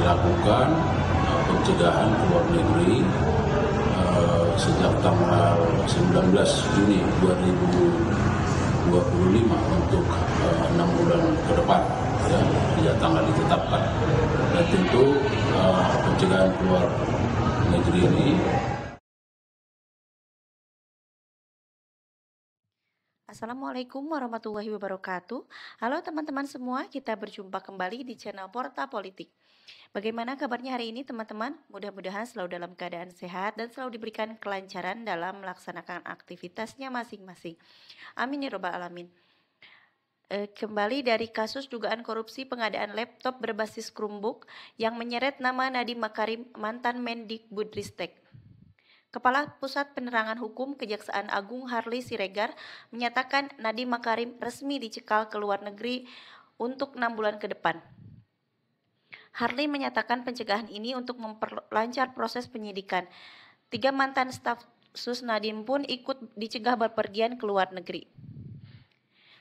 dilakukan pencegahan ke luar negeri sejak tanggal 19 Juni 2025 untuk 6 bulan ke depan, ya, sejak tanggal ditetapkan. Dan tentu pencegahan keluar negeri ini Assalamualaikum warahmatullahi wabarakatuh. Halo teman-teman semua, kita berjumpa kembali di channel Porta Politik. Bagaimana kabarnya hari ini teman-teman? Mudah-mudahan selalu dalam keadaan sehat dan selalu diberikan kelancaran dalam melaksanakan aktivitasnya masing-masing. Amin ya robbal alamin. Kembali dari kasus dugaan korupsi pengadaan laptop berbasis Chromebook yang menyeret nama Nadiem Makarim, mantan Mendikbudristek. Kepala Pusat Penerangan Hukum Kejaksaan Agung Harly Siregar menyatakan Nadiem Makarim resmi dicekal ke luar negeri untuk 6 bulan ke depan. Harly menyatakan pencegahan ini untuk memperlancar proses penyidikan. 3 mantan staf sus Nadiem pun ikut dicegah berpergian ke luar negeri.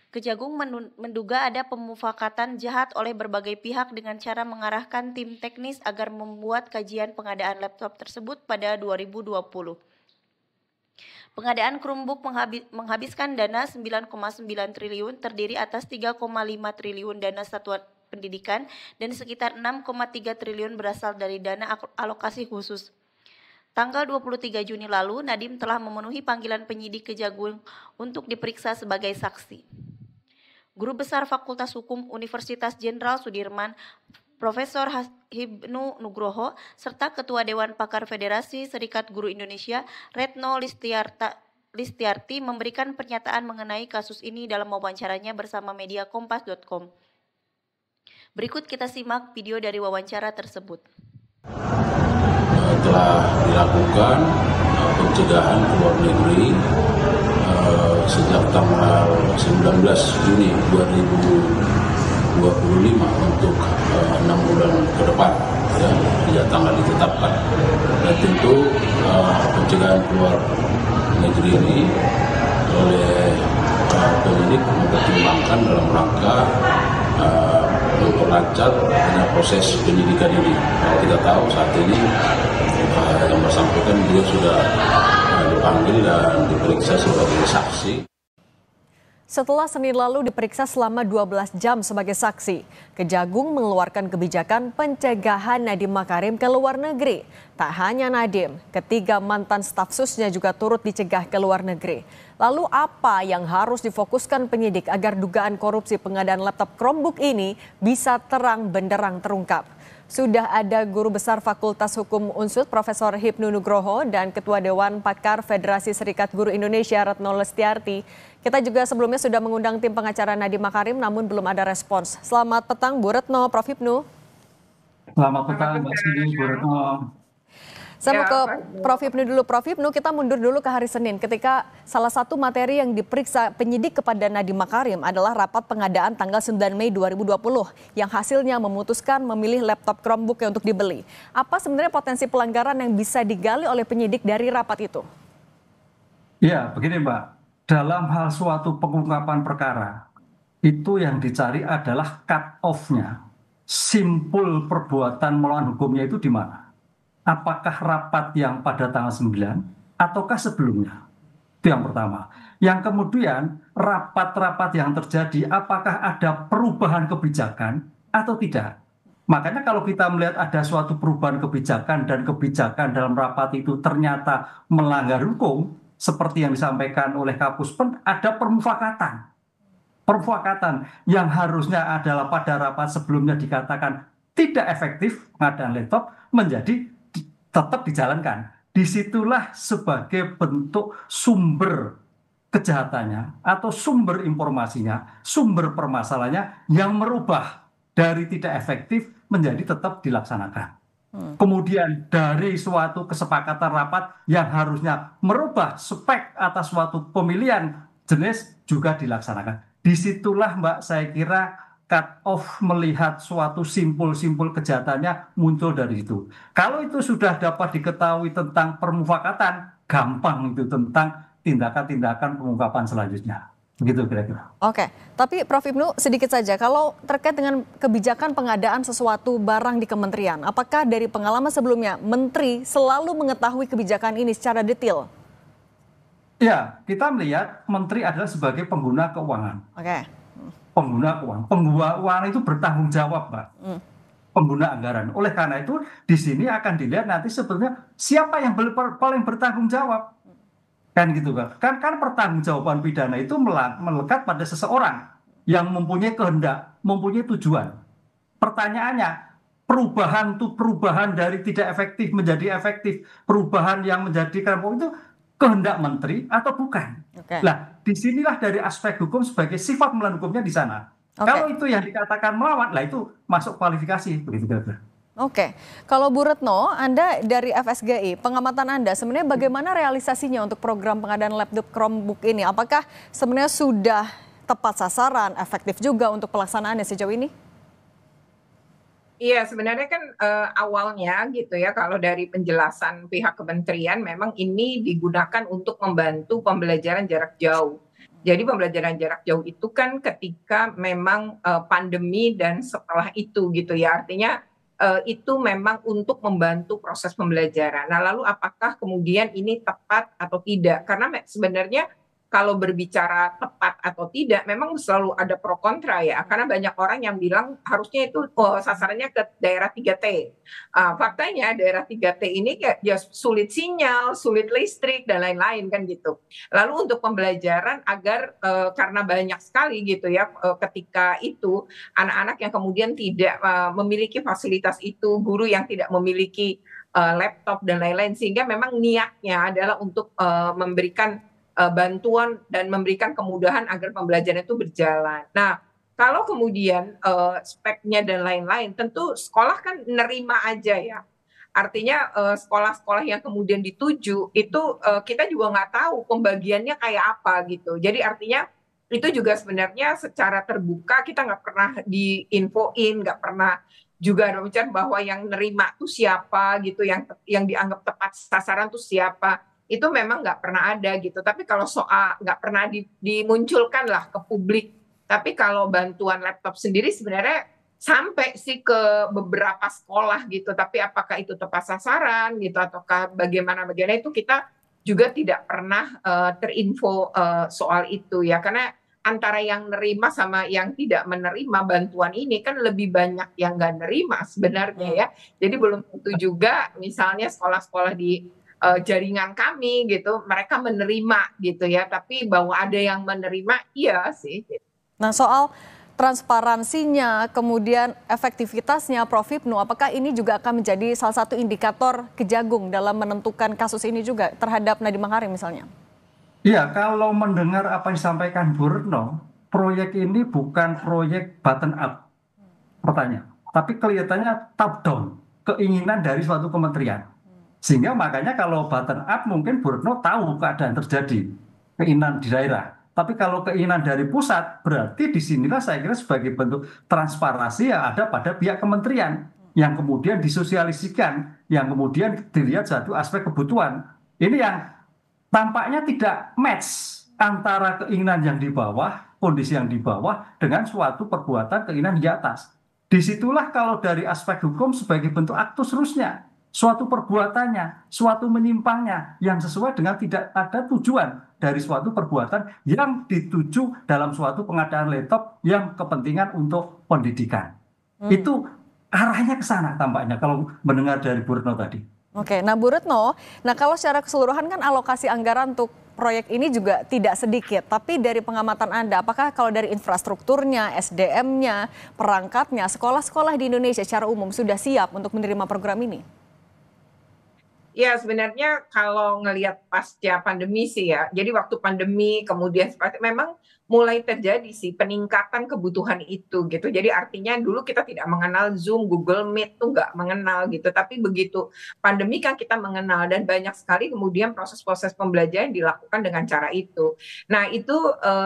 Kejagung menduga ada pemufakatan jahat oleh berbagai pihak dengan cara mengarahkan tim teknis agar membuat kajian pengadaan laptop tersebut pada 2020. Pengadaan Chromebook menghabiskan dana 9,9 triliun terdiri atas 3,5 triliun dana satuan pendidikan dan sekitar 6,3 triliun berasal dari dana alokasi khusus. Tanggal 23 Juni lalu, Nadiem telah memenuhi panggilan penyidik Kejagung untuk diperiksa sebagai saksi. Guru Besar Fakultas Hukum Universitas Jenderal Sudirman, Profesor Hipnu Nugroho, serta Ketua Dewan Pakar Federasi Serikat Guru Indonesia, Retno Listiarti, memberikan pernyataan mengenai kasus ini dalam wawancaranya bersama media Kompas.com. Berikut kita simak video dari wawancara tersebut. Telah dilakukan pencegahan ke luar negeri sejak tanggal 19 Juni 2025 untuk 6 bulan ke depan, ya, sejak tanggal ditetapkan. Dan tentu pencegahan keluar negeri ini oleh penyidik mempertimbangkan dalam rangka memperlancar proses penyidikan ini. Kita tahu saat ini yang bersangkutan juga sudah dipanggil dan diperiksa sebagai saksi. Setelah Senin lalu diperiksa selama 12 jam sebagai saksi, Kejagung mengeluarkan kebijakan pencegahan Nadiem Makarim ke luar negeri. Tak hanya Nadiem, ketiga mantan staf susnya juga turut dicegah ke luar negeri. Lalu apa yang harus difokuskan penyidik agar dugaan korupsi pengadaan laptop Chromebook ini bisa terang benderang terungkap? Sudah ada Guru Besar Fakultas Hukum Unsud Profesor Hipnu Nugroho dan Ketua Dewan Pakar Federasi Serikat Guru Indonesia Retno Listiarti. Kita juga sebelumnya sudah mengundang tim pengacara Nadiem Makarim namun belum ada respons. Selamat petang Bu Retno, Prof Hipnu. Selamat petang Mbak Sidi, Bu Retno. Saya mau ke Prof Hipnu dulu. Prof Hipnu, kita mundur dulu ke hari Senin ketika salah satu materi yang diperiksa penyidik kepada Nadiem Makarim adalah rapat pengadaan tanggal 9 Mei 2020 yang hasilnya memutuskan memilih laptop Chromebook untuk dibeli. Apa sebenarnya potensi pelanggaran yang bisa digali oleh penyidik dari rapat itu? Ya, begini Mbak. Dalam hal suatu pengungkapan perkara, itu yang dicari adalah cut off-nya. Simpul perbuatan melawan hukumnya itu di mana? Apakah rapat yang pada tanggal 9 ataukah sebelumnya? Itu yang pertama. Yang kemudian rapat-rapat yang terjadi apakah ada perubahan kebijakan atau tidak? Makanya kalau kita melihat ada suatu perubahan kebijakan dan kebijakan dalam rapat itu ternyata melanggar hukum seperti yang disampaikan oleh Kapuspen, ada permufakatan. Permufakatan yang harusnya adalah pada rapat sebelumnya dikatakan tidak efektif pengadaan laptop menjadi tetap dijalankan. Disitulah sebagai bentuk sumber kejahatannya atau sumber informasinya, sumber permasalahannya yang merubah dari tidak efektif menjadi tetap dilaksanakan. Kemudian dari suatu kesepakatan rapat yang harusnya merubah spek atas suatu pemilihan jenis juga dilaksanakan. Disitulah Mbak saya kira cut off melihat suatu simpul-simpul kejahatannya muncul dari itu. Kalau itu sudah dapat diketahui tentang permufakatan, gampang itu tentang tindakan-tindakan pengungkapan selanjutnya. Begitu kira-kira. Oke, tapi Prof. Ibnu sedikit saja, kalau terkait dengan kebijakan pengadaan sesuatu barang di kementerian, apakah dari pengalaman sebelumnya Menteri selalu mengetahui kebijakan ini secara detail? Ya, kita melihat Menteri adalah sebagai pengguna keuangan. Oke. Pengguna keuangan. Pengguna keuangan itu bertanggung jawab, Mbak. Pengguna anggaran. Oleh karena itu, di sini akan dilihat nanti sebetulnya siapa yang paling bertanggung jawab. Kan gitu kan pertanggungjawaban pidana itu melekat pada seseorang yang mempunyai kehendak, mempunyai tujuan. Pertanyaannya, perubahan dari tidak efektif menjadi efektif, perubahan yang menjadikan itu kehendak menteri atau bukan. Nah, disinilah dari aspek hukum sebagai sifat melawan hukumnya di sana. Kalau itu yang dikatakan melawan, lah itu masuk kualifikasi begitu kira-kira. Oke, kalau Bu Retno, Anda dari FSGI, pengamatan Anda sebenarnya bagaimana realisasinya untuk program pengadaan laptop Chromebook ini? Apakah sebenarnya sudah tepat sasaran, efektif juga untuk pelaksanaannya sejauh ini? Iya, sebenarnya kan awalnya gitu ya, kalau dari penjelasan pihak kementerian memang ini digunakan untuk membantu pembelajaran jarak jauh. Jadi pembelajaran jarak jauh itu kan ketika memang pandemi dan setelah itu gitu ya, artinya itu memang untuk membantu proses pembelajaran. Nah, lalu apakah kemudian ini tepat atau tidak? Karena sebenarnya kalau berbicara tepat atau tidak, memang selalu ada pro kontra ya. Karena banyak orang yang bilang harusnya itu sasarannya ke daerah 3T. Faktanya daerah 3T ini kayak ya sulit sinyal, sulit listrik, dan lain-lain kan gitu. Lalu untuk pembelajaran agar karena banyak sekali gitu ya ketika itu anak-anak yang kemudian tidak memiliki fasilitas itu, guru yang tidak memiliki laptop dan lain-lain, sehingga memang niatnya adalah untuk memberikan bantuan dan memberikan kemudahan agar pembelajaran itu berjalan. Nah, kalau kemudian speknya dan lain-lain, tentu sekolah kan nerima aja ya. Artinya sekolah-sekolah yang kemudian dituju itu kita juga nggak tahu pembagiannya kayak apa gitu. Jadi artinya itu juga sebenarnya secara terbuka kita nggak pernah diinfoin, nggak pernah juga ada bicara bahwa yang nerima tuh siapa gitu, yang dianggap tepat sasaran tuh siapa. Itu memang nggak pernah ada gitu. Tapi kalau soal nggak pernah dimunculkan lah ke publik. Tapi kalau bantuan laptop sendiri sebenarnya sampai sih ke beberapa sekolah gitu. Tapi apakah itu tepat sasaran gitu ataukah bagaimana itu kita juga tidak pernah terinfo soal itu ya. Karena antara yang nerima sama yang tidak menerima bantuan ini kan lebih banyak yang nggak nerima sebenarnya ya. Jadi belum tentu juga misalnya sekolah-sekolah di jaringan kami gitu, mereka menerima gitu ya, tapi bahwa ada yang menerima, iya sih. Nah, soal transparansinya, kemudian efektivitasnya, Prof. Ibnu, apakah ini juga akan menjadi salah satu indikator Kejagung dalam menentukan kasus ini juga terhadap Nadiem Makarim misalnya? Iya, kalau mendengar apa yang disampaikan Bu Retno, proyek ini bukan proyek button up, pertanyaan, tapi kelihatannya top down, keinginan dari suatu kementerian. Sehingga makanya kalau button up mungkin Bu Retno tahu keadaan terjadi, keinginan di daerah. Tapi kalau keinginan dari pusat, berarti disinilah saya kira sebagai bentuk transparansi yang ada pada pihak kementerian, yang kemudian disosialisikan, yang kemudian dilihat satu aspek kebutuhan. Ini yang tampaknya tidak match antara keinginan yang di bawah, kondisi yang di bawah, dengan suatu perbuatan keinginan di atas. Disitulah kalau dari aspek hukum sebagai bentuk aktus rusnya, suatu perbuatannya, suatu menyimpangnya yang sesuai dengan tidak ada tujuan dari suatu perbuatan yang dituju dalam suatu pengadaan laptop yang kepentingan untuk pendidikan. Itu arahnya ke sana tampaknya kalau mendengar dari Bu Retno tadi. Oke, nah Bu Retno, kalau secara keseluruhan kan alokasi anggaran untuk proyek ini juga tidak sedikit. Tapi dari pengamatan Anda, apakah kalau dari infrastrukturnya, SDM-nya, perangkatnya, sekolah-sekolah di Indonesia secara umum sudah siap untuk menerima program ini? Ya sebenarnya kalau ngelihat pasca pandemi sih ya, jadi waktu pandemi kemudian memang mulai terjadi sih peningkatan kebutuhan itu gitu. Jadi artinya dulu kita tidak mengenal Zoom, Google Meet tuh nggak mengenal gitu. Tapi begitu pandemi kan kita mengenal dan banyak sekali kemudian proses-proses pembelajaran dilakukan dengan cara itu. Nah itu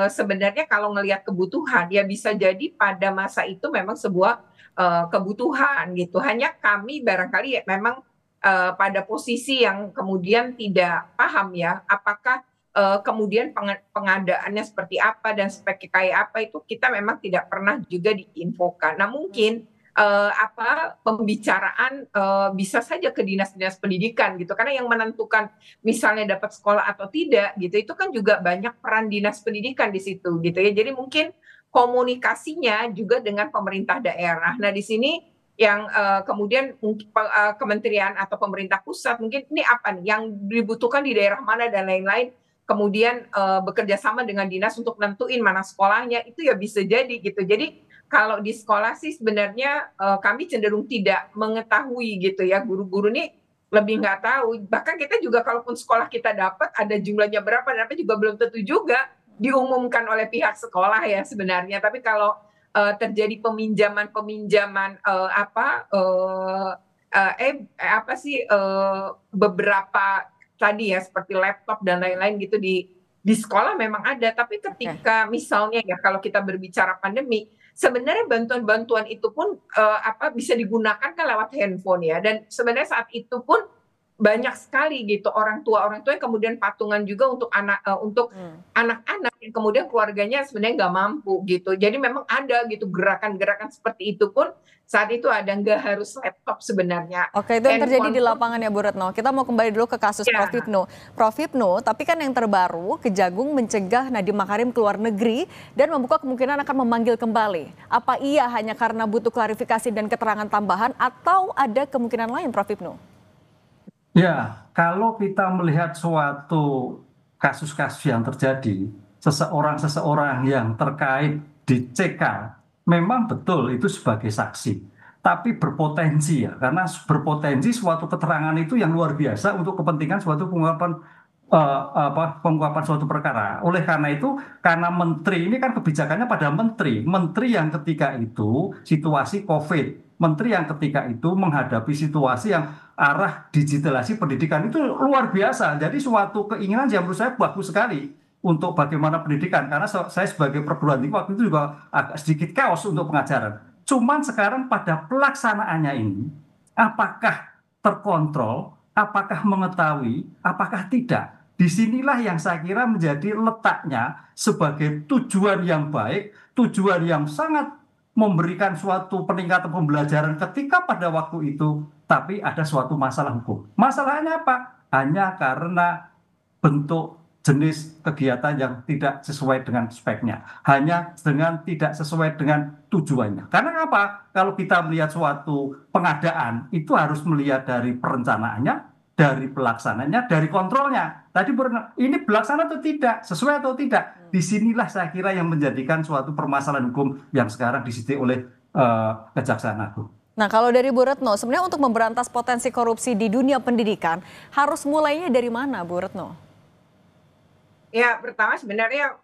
sebenarnya kalau ngelihat kebutuhan ya bisa jadi pada masa itu memang sebuah kebutuhan gitu. Hanya kami barangkali ya memang pada posisi yang kemudian tidak paham ya apakah kemudian pengadaannya seperti apa dan speknya kayak apa itu kita memang tidak pernah juga diinfokan. Nah mungkin pembicaraan bisa saja ke dinas-dinas pendidikan gitu, karena yang menentukan misalnya dapat sekolah atau tidak gitu itu kan juga banyak peran dinas pendidikan di situ gitu ya. Jadi mungkin komunikasinya juga dengan pemerintah daerah. Nah di sini yang kemudian kementerian atau pemerintah pusat mungkin ini apa nih yang dibutuhkan di daerah mana dan lain-lain, kemudian bekerja sama dengan dinas untuk nentuin mana sekolahnya, itu ya bisa jadi gitu. Jadi kalau di sekolah sih sebenarnya kami cenderung tidak mengetahui gitu ya, guru-guru ini lebih nggak tahu. Bahkan kita juga kalaupun sekolah kita dapat ada jumlahnya berapa dan apa juga belum tentu juga diumumkan oleh pihak sekolah ya sebenarnya. Tapi kalau terjadi peminjaman beberapa tadi ya seperti laptop dan lain-lain gitu di sekolah memang ada. Tapi ketika misalnya ya kalau kita berbicara pandemi, sebenarnya bantuan-bantuan itu pun bisa digunakan kan lewat handphone ya, dan sebenarnya saat itu pun banyak sekali gitu orang tua yang kemudian patungan juga untuk anak-anak yang kemudian keluarganya sebenarnya nggak mampu gitu. Jadi memang ada gitu gerakan-gerakan seperti itu pun saat itu ada, nggak harus laptop sebenarnya. Oke, itu yang terjadi di lapangan ya Bu Retno. Kita mau kembali dulu ke kasus Prof Hipnu. Prof Hipnu, tapi kan yang terbaru Kejagung mencegah Nadiem Makarim ke luar negeri dan membuka kemungkinan akan memanggil kembali. Apa iya hanya karena butuh klarifikasi dan keterangan tambahan atau ada kemungkinan lain Prof Hipnu? Ya, kalau kita melihat suatu kasus-kasus yang terjadi, seseorang yang terkait dicekal, memang betul itu sebagai saksi. Tapi berpotensi ya, karena berpotensi suatu keterangan itu yang luar biasa untuk kepentingan suatu pengungkapan suatu perkara. Oleh karena itu, karena menteri ini kan kebijakannya pada menteri yang ketika itu situasi COVID, menteri yang ketika itu menghadapi situasi yang arah digitalisasi pendidikan itu luar biasa. Jadi suatu keinginan yang menurut saya bagus sekali untuk bagaimana pendidikan. Karena saya sebagai perguruan tinggi waktu itu juga agak sedikit chaos untuk pengajaran. Cuman sekarang pada pelaksanaannya ini, apakah terkontrol, apakah mengetahui, apakah tidak? Disinilah yang saya kira menjadi letaknya sebagai tujuan yang baik, tujuan yang sangat memberikan suatu peningkatan pembelajaran ketika pada waktu itu, tapi ada suatu masalah hukum. Masalahnya apa? Hanya karena bentuk jenis kegiatan yang tidak sesuai dengan speknya, hanya dengan tidak sesuai dengan tujuannya. Karena apa? Kalau kita melihat suatu pengadaan, itu harus melihat dari perencanaannya, dari pelaksananya, dari kontrolnya. Tadi ini pelaksana atau tidak, sesuai atau tidak. Disinilah saya kira yang menjadikan suatu permasalahan hukum yang sekarang disita oleh Kejaksaan Agung. Nah kalau dari Bu Retno, sebenarnya untuk memberantas potensi korupsi di dunia pendidikan, harus mulainya dari mana Bu Retno? Ya, pertama sebenarnya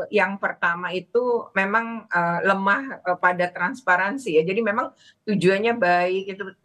yang pertama itu memang lemah pada transparansi ya. Jadi memang tujuannya baik itu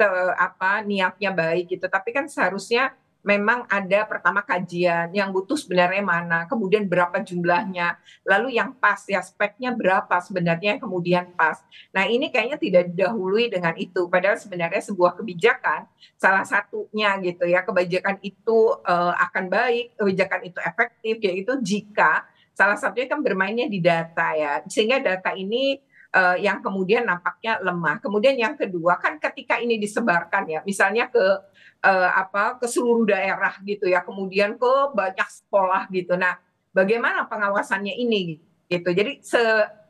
niatnya baik gitu. Tapi kan seharusnya memang ada pertama kajian yang butuh sebenarnya mana, kemudian berapa jumlahnya, lalu yang pas ya speknya berapa sebenarnya yang kemudian pas. Nah ini kayaknya tidak didahului dengan itu, padahal sebenarnya sebuah kebijakan salah satunya gitu ya, kebijakan itu akan baik, kebijakan itu efektif yaitu jika salah satunya kan bermainnya di data ya, sehingga data ini yang kemudian nampaknya lemah. Kemudian yang kedua kan ketika ini disebarkan ya, misalnya ke seluruh daerah gitu ya, kemudian ke banyak sekolah gitu. Nah, bagaimana pengawasannya ini gitu. Jadi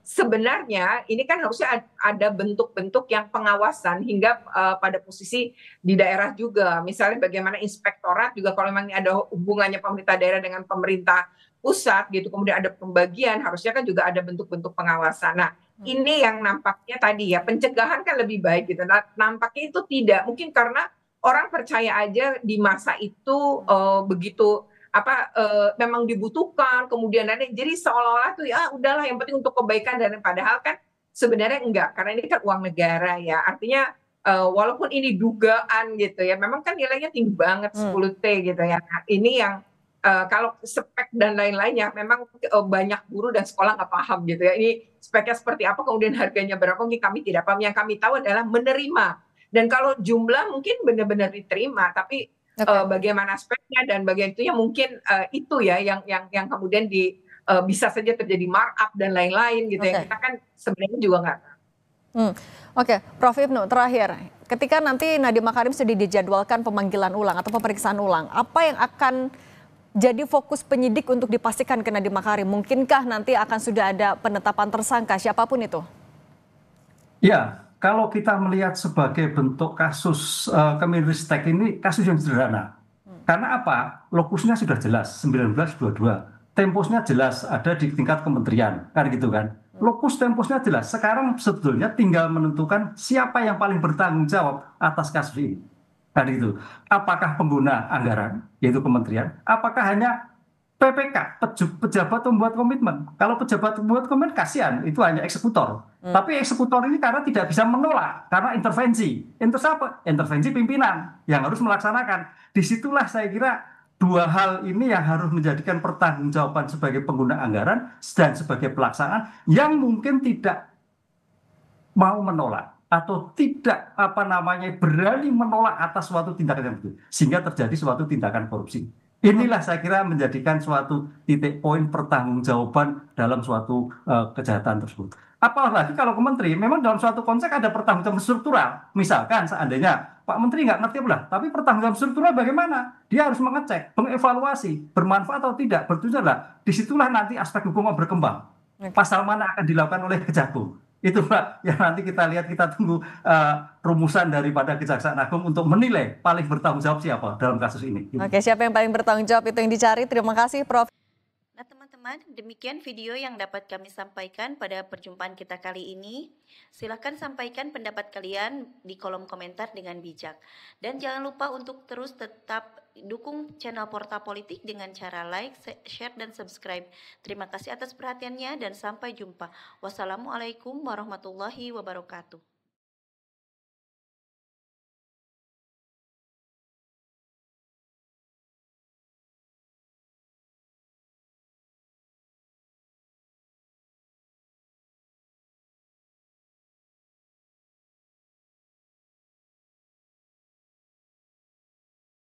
sebenarnya ini kan harusnya ada bentuk-bentuk yang pengawasan hingga pada posisi di daerah juga. Misalnya bagaimana inspektorat juga kalau memang ada hubungannya pemerintah daerah dengan pemerintah pusat gitu, kemudian ada pembagian, harusnya kan juga ada bentuk-bentuk pengawasan. Nah, ini yang nampaknya tadi ya, pencegahan kan lebih baik gitu. Nah, nampaknya itu tidak, mungkin karena orang percaya aja di masa itu begitu memang dibutuhkan, kemudian jadi seolah-olah tuh ya udahlah yang penting untuk kebaikan, dan padahal kan sebenarnya enggak, karena ini kan uang negara ya. Artinya walaupun ini dugaan gitu ya, memang kan nilainya tinggi banget 10T gitu ya. Nah, ini yang kalau spek dan lain-lainnya memang banyak guru dan sekolah nggak paham gitu ya. Ini speknya seperti apa, kemudian harganya berapa, mungkin kami tidak paham. Yang kami tahu adalah menerima. Dan kalau jumlah mungkin benar-benar diterima, tapi bagaimana aspeknya dan bagian itu mungkin itu ya yang kemudian bisa saja terjadi markup dan lain-lain gitu ya. Kita kan sebenarnya juga nggak. Oke, Prof. Ibnu, terakhir, ketika nanti Nadiem Makarim sudah dijadwalkan pemanggilan ulang atau pemeriksaan ulang, apa yang akan jadi fokus penyidik untuk dipastikan ke Nadiem Makarim? Mungkinkah nanti akan sudah ada penetapan tersangka siapapun itu? Ya, kalau kita melihat sebagai bentuk kasus Kemenristek ini kasus yang sederhana. Karena apa? Lokusnya sudah jelas, 1922. Temposnya jelas, ada di tingkat kementerian, kan gitu kan. Lokus temposnya jelas. Sekarang sebetulnya tinggal menentukan siapa yang paling bertanggung jawab atas kasus ini. Kan itu. Apakah pengguna anggaran, yaitu kementerian, apakah hanya PPK, pejabat pembuat komitmen. Kalau pejabat pembuat komitmen kasihan, itu hanya eksekutor. Tapi eksekutor ini karena tidak bisa menolak, karena intervensi. Intervensi pimpinan yang harus melaksanakan. Disitulah saya kira dua hal ini yang harus menjadikan pertanggungjawaban sebagai pengguna anggaran dan sebagai pelaksanaan yang mungkin tidak mau menolak atau tidak berani menolak atas suatu tindakan yang begitu, sehingga terjadi suatu tindakan korupsi. Inilah saya kira menjadikan suatu titik poin pertanggungjawaban dalam suatu kejahatan tersebut. Apalagi kalau ke menteri, memang dalam suatu konteks ada pertanggungjawaban struktural. Misalkan seandainya Pak Menteri nggak ngerti lah, tapi pertanggungjawaban struktural bagaimana? Dia harus mengecek, mengevaluasi, bermanfaat atau tidak, bertujuan lah. Disitulah nanti aspek hukum berkembang. Pasal mana akan dilakukan oleh Kejagung. Itu Pak, yang nanti kita lihat, kita tunggu rumusan daripada Kejaksaan Agung untuk menilai paling bertanggung jawab siapa dalam kasus ini. Oke, siapa yang paling bertanggung jawab itu yang dicari. Terima kasih, Prof. Nah teman-teman, demikian video yang dapat kami sampaikan pada perjumpaan kita kali ini. Silahkan sampaikan pendapat kalian di kolom komentar dengan bijak. Dan jangan lupa untuk terus tetap dukung channel Porta Politik dengan cara like, share, dan subscribe. Terima kasih atas perhatiannya dan sampai jumpa. Wassalamualaikum warahmatullahi wabarakatuh.